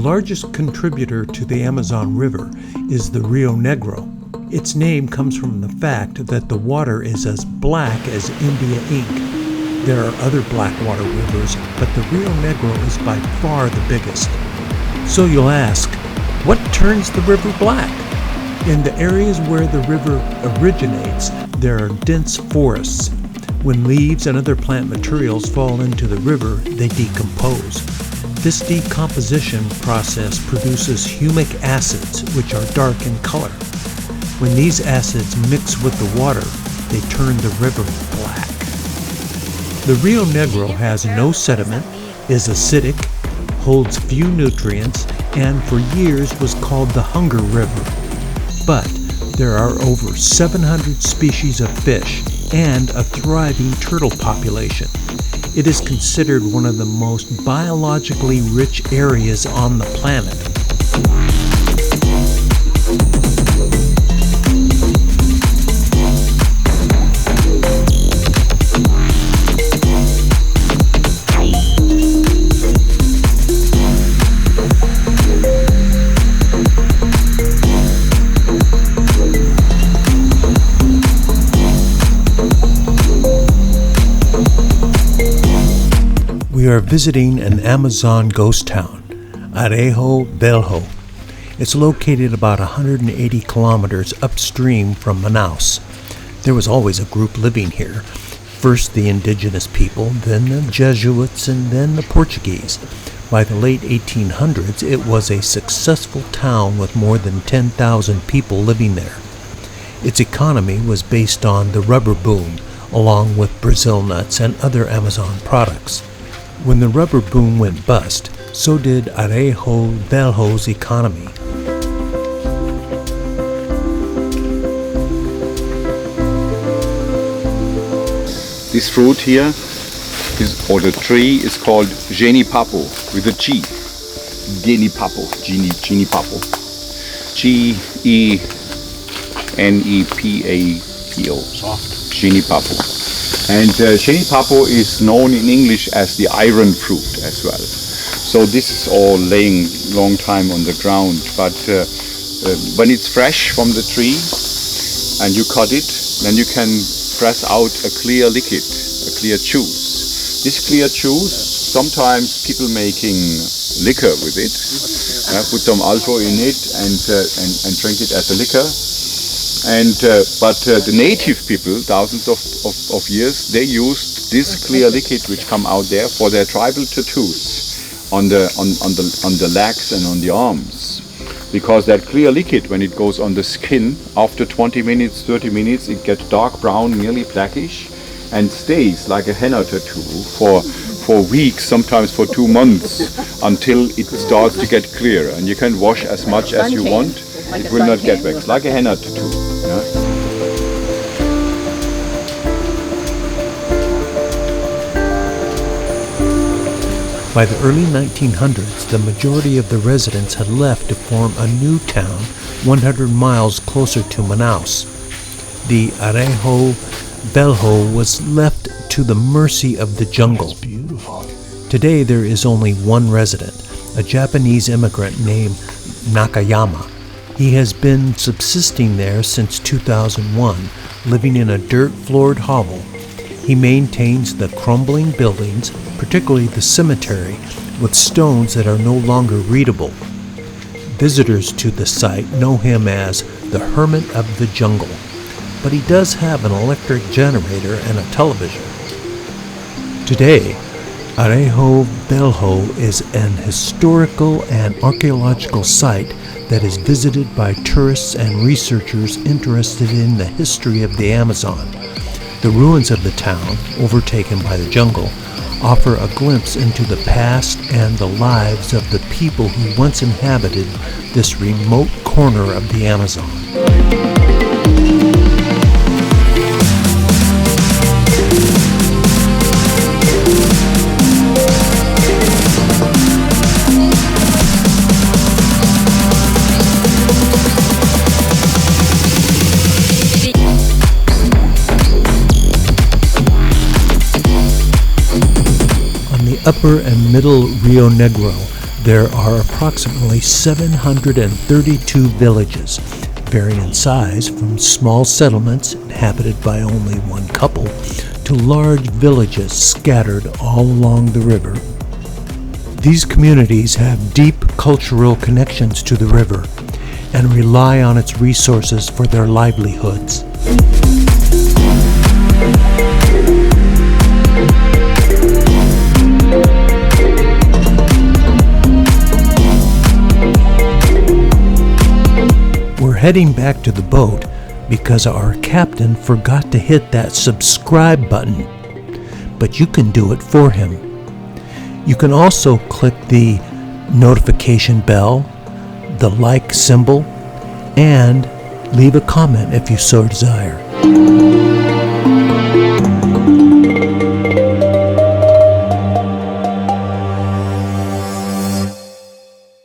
largest contributor to the Amazon River is the Rio Negro. Its name comes from the fact that the water is as black as India ink. There are other black water rivers, but the Rio Negro is by far the biggest. So you'll ask, what turns the river black? In the areas where the river originates, there are dense forests. When leaves and other plant materials fall into the river, they decompose. This decomposition process produces humic acids, which are dark in color. When these acids mix with the water, they turn the river black. The Rio Negro has no sediment, is acidic, holds few nutrients, and for years was called the Hunger River. But there are over 700 species of fish and a thriving turtle population. It is considered one of the most biologically rich areas on the planet. We are visiting an Amazon ghost town, Rio Negro. It's located about 180 kilometers upstream from Manaus. There was always a group living here. First the Indigenous people, then the Jesuits, and then the Portuguese. By the late 1800s, it was a successful town with more than 10,000 people living there. Its economy was based on the rubber boom, along with Brazil nuts and other Amazon products. When the rubber boom went bust, so did Rio Negro's economy. This fruit here, or the tree, is called genipapo with a G. Genipapo, genipapo. G-E-N-E-P-A-P-O. Soft. Genipapo. And genipapo is known in English as the iron fruit as well. So this is all laying long time on the ground. But when it's fresh from the tree and you cut it, then you can press out a clear liquid, a clear juice. This clear juice, sometimes people making liquor with it, put some alcohol in it and drink it as a liquor. But the native people, thousands of years, they used this clear liquid which come out there for their tribal tattoos on the legs and on the arms. Because that clear liquid, when it goes on the skin, after 20 minutes, 30 minutes, it gets dark brown, nearly blackish, and stays like a henna tattoo for weeks, sometimes for 2 months, until it starts to get clearer. And you can wash as much as you want, it will not get waxed, like a henna tattoo. Yeah? By the early 1900s, the majority of the residents had left to form a new town 100 miles closer to Manaus. The Rio Negro was left to the mercy of the jungle. Today there is only one resident, a Japanese immigrant named Nakayama. He has been subsisting there since 2001, living in a dirt-floored hovel. He maintains the crumbling buildings, particularly the cemetery, with stones that are no longer readable. Visitors to the site know him as the hermit of the jungle, but he does have an electric generator and a television. Today, Rio Negro is an historical and archaeological site that is visited by tourists and researchers interested in the history of the Amazon. The ruins of the town, overtaken by the jungle, offer a glimpse into the past and the lives of the people who once inhabited this remote corner of the Amazon. Upper and Middle Rio Negro, There are approximately 732 villages, varying in size from small settlements inhabited by only one couple to large villages scattered all along the river. These communities have deep cultural connections to the river and rely on its resources for their livelihoods. We're heading back to the boat because our captain forgot to hit that subscribe button, but you can do it for him. You can also click the notification bell, the like symbol, and leave a comment if you so desire.